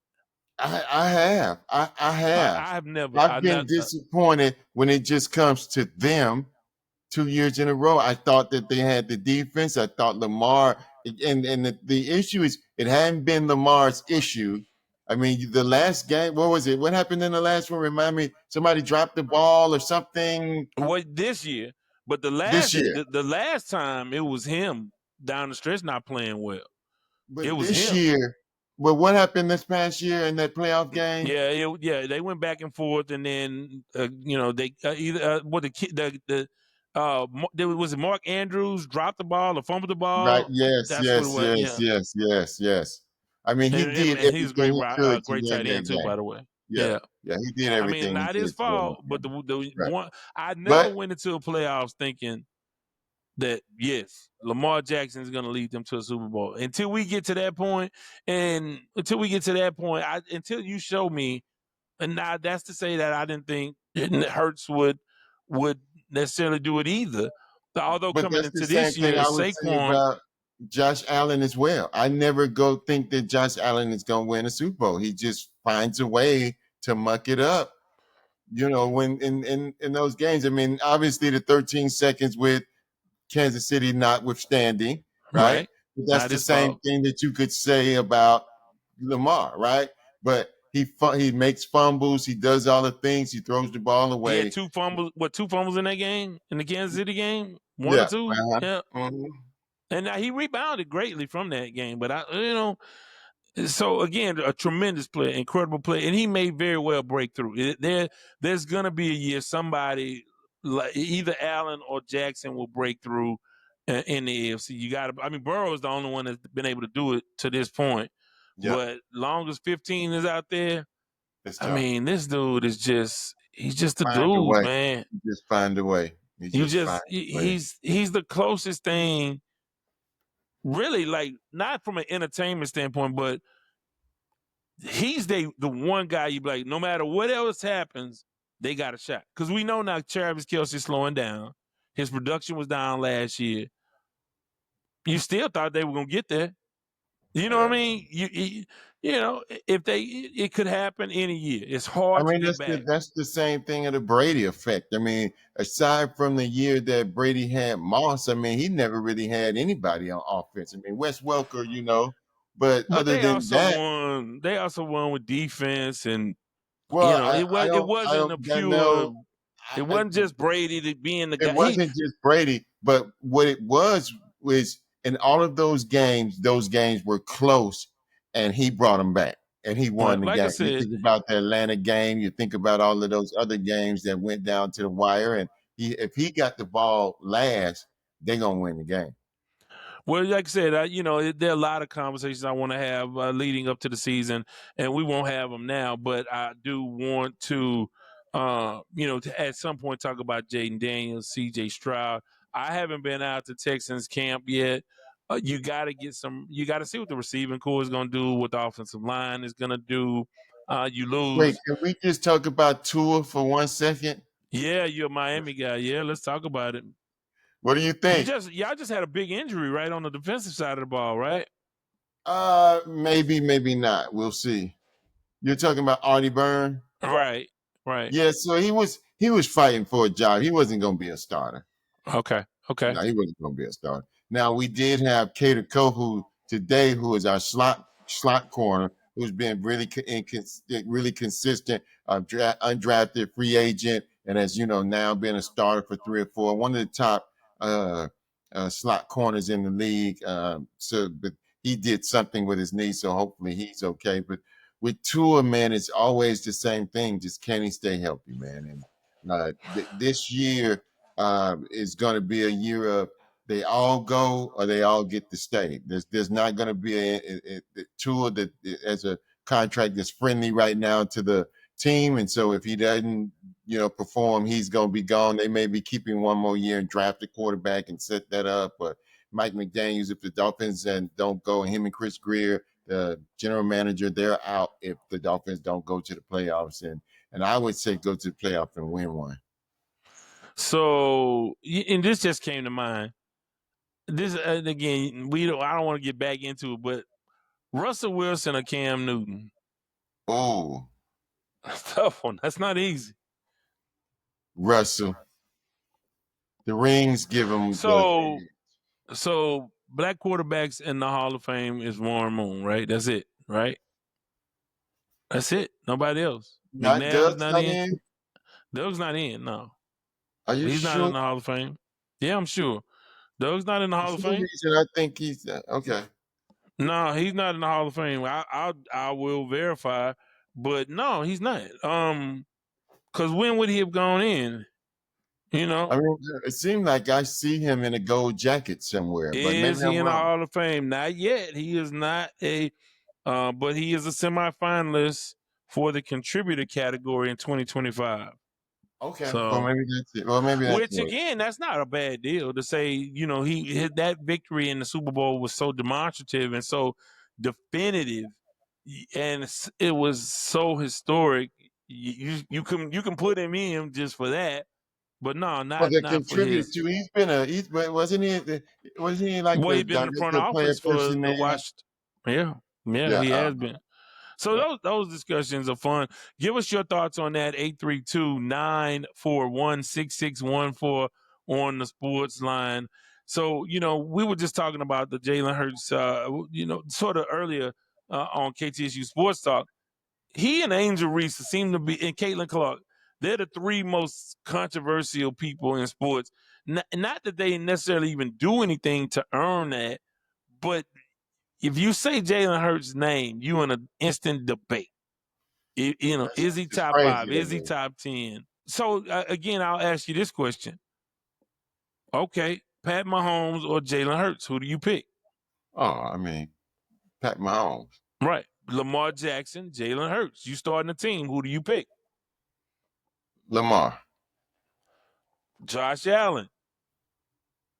I have. I have. I've never. I've been disappointed when it just comes to them. 2 years in a row, I thought that they had the defense. I thought Lamar, and the issue is it hadn't been Lamar's issue. I mean, the last game, what was it? What happened in the last one? Remind me, somebody dropped the ball or something. Well, this year, but the last time it was him down the stretch not playing well. But it was this year. Well, what happened this past year in that playoff game? Yeah, they went back and forth, and then they was it Mark Andrews dropped the ball or fumbled the ball? Right. Yes. I mean, he did everything. He's a great tight end too, by the way. Yeah, he did everything. I mean, not his fault, but the one I never went into a playoffs thinking that yes, Lamar Jackson is going to lead them to a Super Bowl. Until we get to that point, until you show me, and now that's to say that I didn't think Hurts would necessarily do it either. Although But coming that's the into same this thing year, I would say Saquon, about Josh Allen as well. I never go think that Josh Allen is going to win a Super Bowl. He just finds a way to muck it up. When in those games, I mean, obviously the 13 seconds with Kansas City notwithstanding, right? right? But that's Not the his same fault. thing that you could say about Lamar, right? But he makes fumbles, he does all the things, he throws the ball He had away. 2 fumbles. What, 2 fumbles in that game, in the Kansas City game? 1 or Yeah. 2? Uh-huh. Yeah. Mhm. And now he rebounded greatly from that game, but so again, a tremendous player, incredible player, and he may very well break through. There's gonna be a year somebody like either Allen or Jackson will break through in the AFC. Burrow is the only one that's been able to do it to this point, Yeah, but long as 15 is out there, it's I tough. mean, this dude is he's just a Find a dude, way. man. You just find a way. You just find a way. He's the closest thing, really, like not from an entertainment standpoint, but he's the one guy you be like, no matter what else happens, they got a shot. Because we know now Travis Kelce's slowing down. His production was down last year. You still thought they were gonna get there. You know what I Yeah. mean? If it could happen any year. It's I hard to mean, get back. that's the same thing of the Brady effect. I mean, aside from the year that Brady had Moss, I mean, he never really had anybody on offense. I mean, Wes Welker, but But other than that, they also won with defense, and well, it I wasn't a don't pure. know. It wasn't just Brady to being the It guy. wasn't just Brady, but what it was in all of those games were close, and he brought them back, and he won the Like I game. You said, think about the Atlanta game, you think about all of those other games that went down to the wire, and if he got the ball last, they're gonna win the game. well, like I said, there are a lot of conversations I want to have leading up to the season, and we won't have them now. But I do want to, to at some point talk about Jaden Daniels, C.J. Stroud. I haven't been out to Texans camp yet. You got to You got to see what the receiving core is going to do, what the offensive line is going to do. You Wait, lose. can we just talk about Tua for 1 second? Yeah, you're a Miami guy. Yeah, let's talk about it. What do you think? Y'all just had a big injury, right, on the defensive side of the ball, right? Maybe, maybe not. We'll see. You're talking about Artie Byrne? Right. Yeah, so he was fighting for a job. He wasn't going to be a starter. Okay. No, he wasn't going to be a starter. Now we did have Cater Kohu today, who is our slot corner, who's been really consistent, undrafted free agent, and has now been a starter for 3 or 4. One of the top slot corners in the league. But he did something with his knee, so hopefully he's okay. But with Tua, man, it's always the same thing. Just can he stay healthy, man? And this year is going to be a year of they all go or they all get to stay. There's not going to be a Tua that as a contract that's friendly right now to the team, and so if he doesn't perform, he's going to be gone. They may be keeping one more year and draft a quarterback and set that up. But Mike McDaniels, if the Dolphins don't go, and him and Chris Greer, the general manager, they're out if the Dolphins don't go to the playoffs. And I would say go to the playoff and win one. So, and this just came to mind. This again, I don't want to get back into it, but Russell Wilson or Cam Newton? Oh, Tough one. That's not easy. Russell. The rings give him. So black quarterbacks in the Hall of Fame is Warren Moon, right? That's it, right? That's it. Nobody else. McNabb is not in. Doug's not in. No. Are you He's sure? not in the Hall of Fame. Yeah, I'm sure. Doug's not in the Hall of Fame. I think he's okay. No, he's not in the Hall of Fame. I will verify, but no, he's not. Because when would he have gone in? I mean, it seemed like I see him in a gold jacket somewhere. But Is he in the Hall of Fame? Not yet. He is not but he is a semifinalist for the contributor category in 2025. Okay. So, Well, maybe that's it. Well, maybe that's which it. again, that's not a bad deal to say. He hit that victory in the Super Bowl was so demonstrative and so definitive, and it was so historic. You can put him in just for that, but no, Well, they not for contribute his. to. Wasn't he like Well, the he's been in the front director of player office for the personnel? Washington. Yeah, yeah, Yeah. he has been. So Yeah. those discussions are fun. Give us your thoughts on that 832-941-6614 on the sports line. So, we were just talking about the Jalen Hurts, sort of earlier on KTSU Sports Talk. He and Angel Reese seem to be, and Caitlin Clark, they're the three most controversial people in sports. Not that they necessarily even do anything to earn that, but if you say Jalen Hurts' name, you in an instant debate. Is he It's top crazy five? to Is he me. top 10? So, again, I'll ask you this question. Okay, Pat Mahomes or Jalen Hurts, who do you pick? Oh, I mean, Pat Mahomes. Right. Lamar Jackson, Jalen Hurts. You starting a team, who do you pick? Lamar. Josh Allen.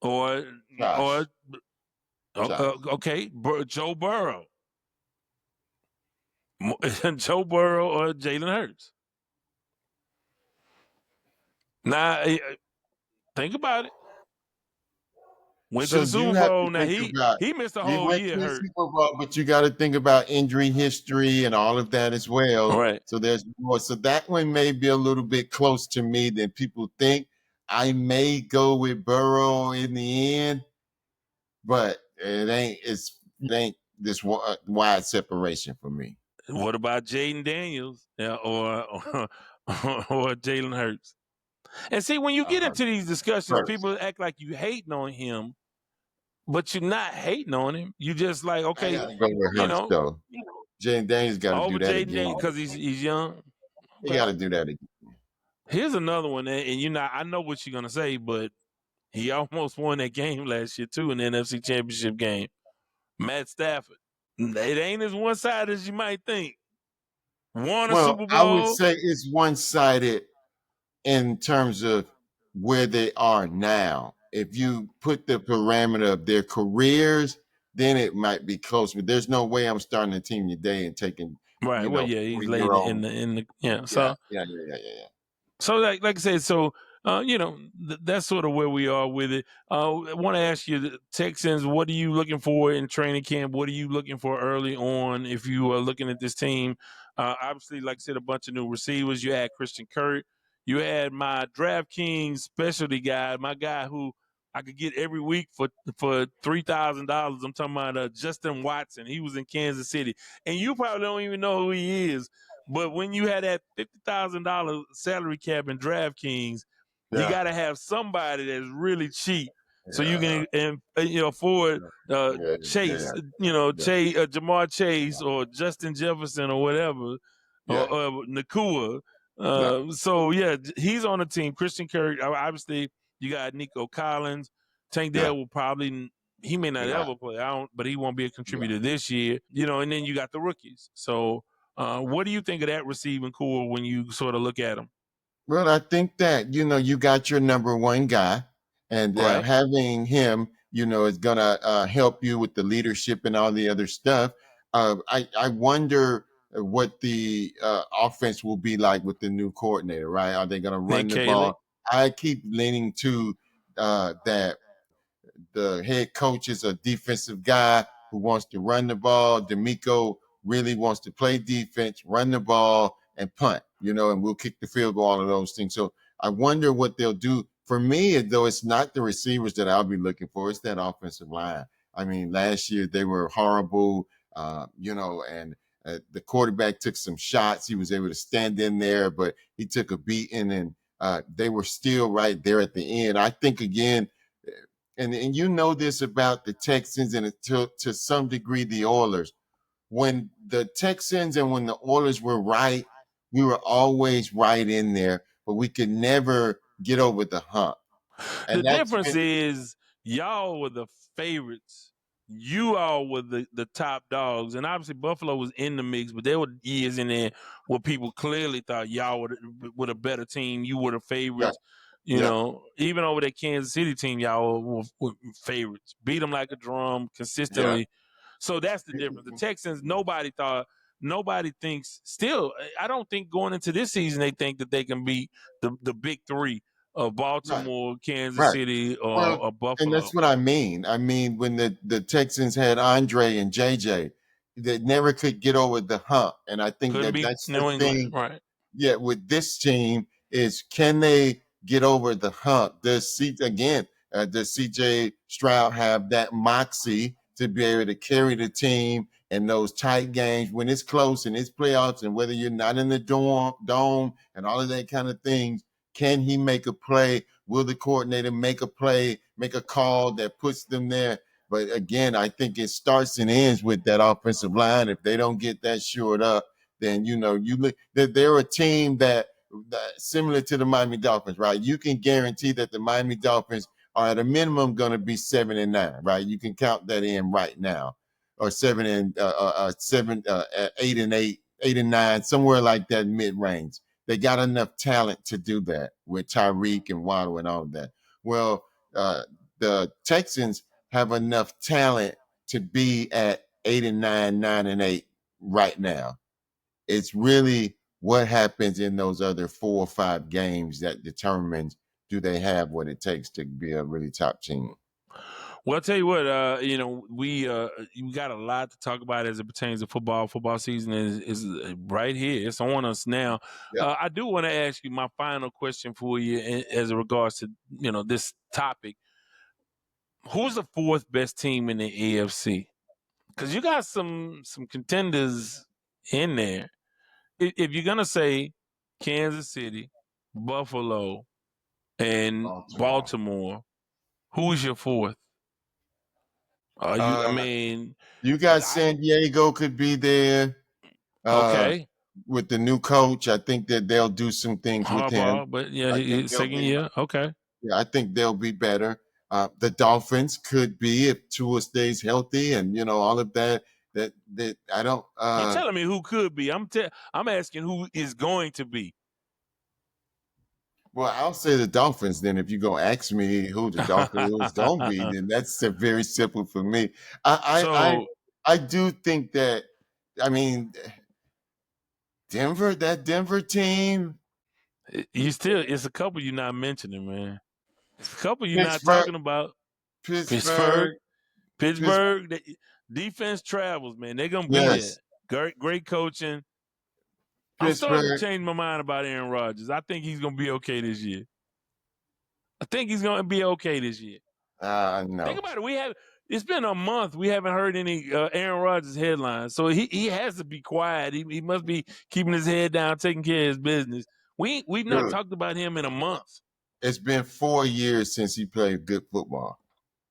Or Josh. okay, Joe Burrow. Joe Burrow or Jalen Hurts. Now, think about it. Went to So the you Super have Bowl. to Now think about he missed a you whole went year to the hurt. Super Bowl, but you got to think about injury history and all of that as well. Right. So there's more. So that one may be a little bit close to me than people think. I may go with Burrow in the end, but it ain't this wide separation for me. What about Jaden Daniels or or Jalen Hurts? And see, when you get into these discussions, Hurts. people act like you hating on him, but you're not hating on him. You just like, I okay, gotta go with Hurts though. Jalen Daniels got to do over that Jaden again. Daniels because he's young. He Okay. got to do that again. Here's another one, and I know what you're gonna say, but he almost won that game last year too in the NFC Championship game. Matt Stafford. It ain't as one sided as you might think. Won a Well, Super I would Bowl. say it's one-sided in terms of where they are now. If you put the parameter of their careers, then it might be close. But there's no way I'm starting a team today and taking, Right. Well, yeah, he's late 40-year-old. in the yeah. Yeah, So yeah. so like I said, so that's sort of where we are with it. I want to ask you, the Texans, what are you looking for in training camp? What are you looking for early on if you are looking at this team? Obviously, like I said, a bunch of new receivers. You had Christian Kirk. You had my DraftKings specialty guy, my guy who I could get every week for $3,000. I'm talking about Justin Watson. He was in Kansas City, and you probably don't even know who he is. But when you had that $50,000 salary cap in DraftKings, you Yeah. got to have somebody that's really cheap, so you Yeah. can afford Chase, Jamar Chase or Justin Jefferson or whatever, Yeah. or Nakua. Yeah. So yeah, he's on the team. Christian Kirk, obviously, you got Nico Collins. Tank Yeah. Dell will probably. He may not Yeah. ever play. But he won't be a contributor this year. And then you got the rookies. So what do you think of that receiving core when you sort of look at them? Well, I think that, you got your number one guy, and Right. having him, is going to help you with the leadership and all the other stuff. I wonder what the offense will be like with the new coordinator, right? Are they going to run the ball? I keep leaning to that the head coach is a defensive guy who wants to run the ball. D'Amico really wants to play defense, run the ball, and punt, and we'll kick the field goal, all of those things. So I wonder what they'll do. For me, though, it's not the receivers that I'll be looking for. It's that offensive line. I mean, last year they were horrible, and the quarterback took some shots. He was able to stand in there, but he took a beating, and they were still right there at the end. I think, again, and you know this about the Texans and to some degree the Oilers. When the Texans and when the Oilers were right, we were always right in there, but we could never get over the hump. And the difference is y'all were the favorites you all were the top dogs, and obviously Buffalo was in the mix, but there were years in there where people clearly thought y'all were a better team. You were the Yeah, favorites. yeah, Even over that Kansas City team, y'all were favorites. Beat them like a drum yeah. consistently. So that's the difference. The Texans, nobody thinks. Still, I don't think going into this season they think that they can beat the big three of Right, Baltimore, Kansas right. City, Well, or and Buffalo. that's what I mean. I mean, when the Texans had Andre and JJ, they never could get over the hump. And I think Couldn't that beat that's the New England, thing. right? Yeah, with this team is can they get over the hump? Does CJ Stroud have that moxie to be able to carry the team in those tight games when it's close and it's playoffs and whether you're not in the dome and all of that kind of things? Can he make a play? Will the coordinator make a play, make a call that puts them there? But again, I think it starts and ends with that offensive line. If they don't get that shored up, then you look that they're a team that similar to the Miami Dolphins, right? You can guarantee that the Miami Dolphins are at a minimum going to be 7-9, right? You can count that in right now, or 8-8, 8-9, somewhere like that mid range. They got enough talent to do that with Tyreek and Waddle and all of that. Well, the Texans have enough talent to be at 8-9, 9-8 right now. It's really what happens in those other 4 or 5 games that determines do they have what it takes to be a really top team. Well, I'll tell you what, we got a lot to talk about as it pertains to football. Football season is right here. It's on us now. Yeah. I do want to ask you my final question for you as it regards to, this topic. Who's the fourth best team in the AFC? Because you got some contenders in there. If you're going to say Kansas City, Buffalo, and Baltimore, who's your fourth? You got San Diego could be there. Okay. With the new coach, I think that they'll do some things with him. Harbaugh, but yeah, I think he's second year. Okay. Yeah, I think they'll be better. The Dolphins could be if Tua stays healthy, and all of that. That I don't. You're telling me who could be. I'm asking who is going to be. Well, I'll say the Dolphins. Then, if you go ask me who the Dolphins don't be, then that's very simple for me. I do think that. I mean, that Denver team. It's a couple you're not mentioning, man. It's a couple you're not talking about. Pittsburgh. The defense travels, man. They're gonna be there. Great coaching. I'm starting to change my mind about Aaron Rodgers. I think he's gonna be okay this year. No. Think about it. It's been a month. We haven't heard any Aaron Rodgers headlines. So he has to be quiet. He must be keeping his head down, taking care of his business. We've not talked about him in a month. It's been 4 years since he played good football.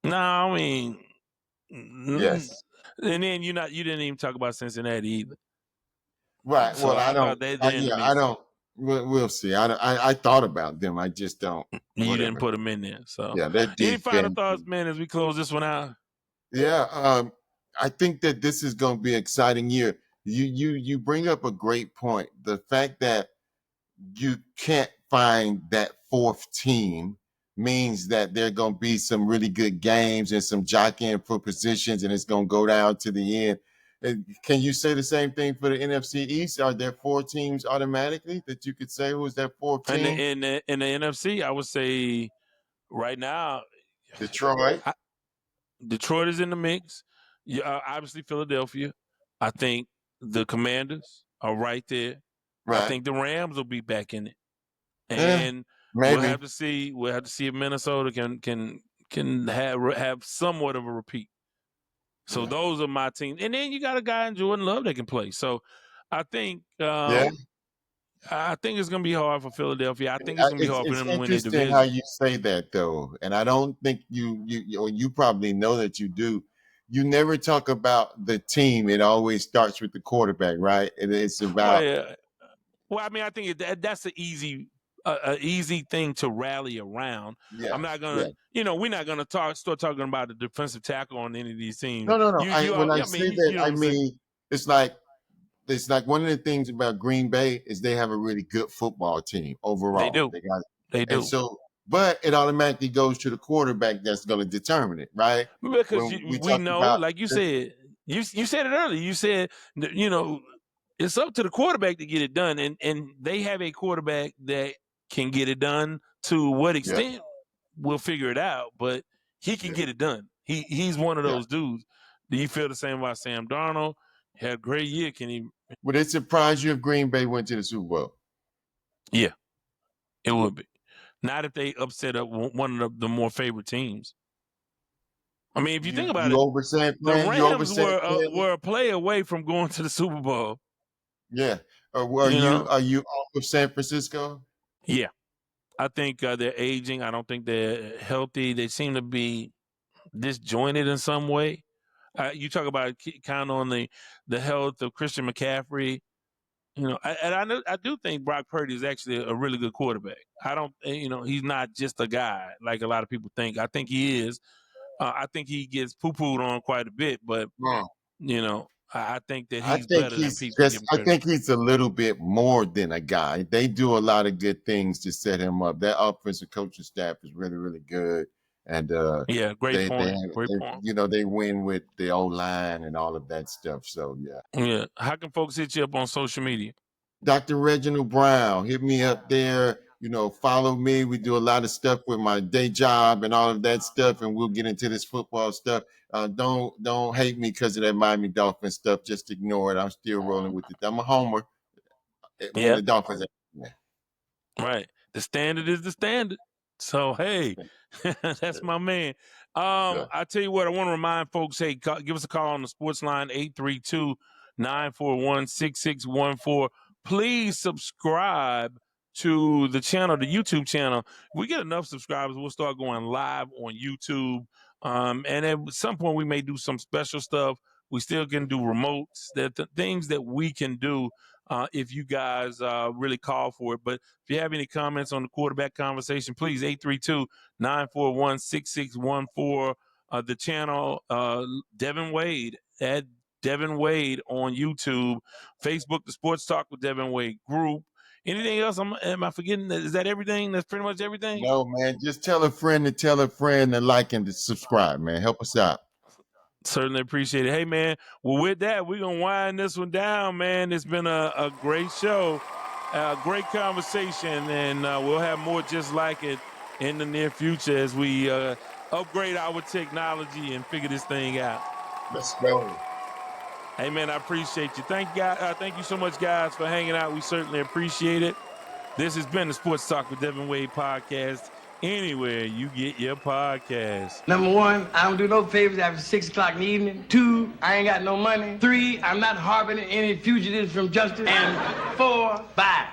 No, I mean, yes. And then you didn't even talk about Cincinnati either. Right. So well, I don't. We'll see. I thought about them. I just don't. You didn't put them in there. So yeah. Any final thoughts, man, as we close this one out? Yeah. I think that this is going to be an exciting year. You bring up a great point. The fact that you can't find that fourth team means that there are going to be some really good games and some jockeying for positions, and it's going to go down to the end. Can you say the same thing for the NFC East? Are there 4 teams automatically that you could say who's that fourth team? In the NFC, I would say right now, Detroit. Detroit is in the mix. Obviously, Philadelphia. I think the Commanders are right there. Right. I think the Rams will be back in it, and maybe. we'll have to see. We'll have to see if Minnesota can have somewhat of a repeat. So those are my teams, and then you got a guy in Jordan Love that can play. So I think I think it's going to be hard for Philadelphia. I think it's going to be hard for them to win their division. It's interesting how you say that, though, and I don't think you probably know that you do. You never talk about the team. It always starts with the quarterback, right? It's about. Well, I mean, I think that's an easy a easy thing to rally around. Yeah, I'm not yeah. gonna, we're not gonna start talking about the defensive tackle on any of these teams. No, no, no. When I I say mean, that, you know I what I'm saying? mean it's like one of the things about Green Bay is they have a really good football team overall. They do. They got, They do. and so, but it automatically goes to the quarterback that's going to determine it, right? Because When we we talk know, about like you said, you said it earlier. You said, it's up to the quarterback to get it done, and they have a quarterback that can get it done. To what yeah, extent, we'll figure it out, but he can yeah, get it done. He's one of yeah. those dudes. Do you feel the same about Sam Darnold? Had a great year. Can he? Would it surprise you if Green Bay went to the Super Bowl? Yeah, it would be. Not if they upset up one of the more favorite teams. I mean, if you think about You it, over San the Fran? You over Rams San Fran? were a play away from going to the Super Bowl. Yeah. Or You know? are you off of San Francisco? Yeah. I think they're aging. I don't think they're healthy. They seem to be disjointed in some way. You talk about kind of on the health of Christian McCaffrey. I do think Brock Purdy is actually a really good quarterback. I don't, he's not just a guy like a lot of people think. I think he is. I think he gets poo-pooed on quite a bit, but I think that he's better than people give him I credit. think he's a little bit more than a guy. They do a lot of good things to set him up. That offensive coaching staff is really, really good. And Yeah, great point. they win with the O-line and all of that stuff. So yeah. Yeah. How can folks hit you up on social media? Dr. Reginald Brown, hit me up there. Follow me. We do a lot of stuff with my day job and all of that stuff, and we'll get into this football stuff. Don't hate me because of that Miami Dolphins stuff. Just ignore it. I'm still rolling with it. I'm a homer when the Dolphins. Right. The standard is the standard. So hey, that's my man. I tell you what, I want to remind folks, hey, give us a call on the sports line 832-941-6614. Please subscribe to the channel, the YouTube channel. If we get enough subscribers, we'll start going live on YouTube. And at some point we may do some special stuff. We still can do remotes. There are things that we can do if you guys really call for it. But if you have any comments on the quarterback conversation, please, 832-941-6614. The channel, Devin Wade, at Devin Wade on YouTube, Facebook, the Sports Talk with Devin Wade group. Anything else? Am I forgetting? Is that everything? That's pretty much everything? No, man. Just tell a friend to like and to subscribe, man. Help us out. Certainly appreciate it. Hey, man, well, with that, we're going to wind this one down, man. It's been a great show, a great conversation, and we'll have more just like it in the near future as we upgrade our technology and figure this thing out. Let's go. Hey, man, I appreciate you. Thank you so much, guys, for hanging out. We certainly appreciate it. This has been the Sports Talk with Devin Wade podcast. Anywhere you get your podcast. Number one, I don't do no favors after 6 o'clock in the evening. 2, I ain't got no money. 3, I'm not harboring any fugitives from justice. And 4, bye.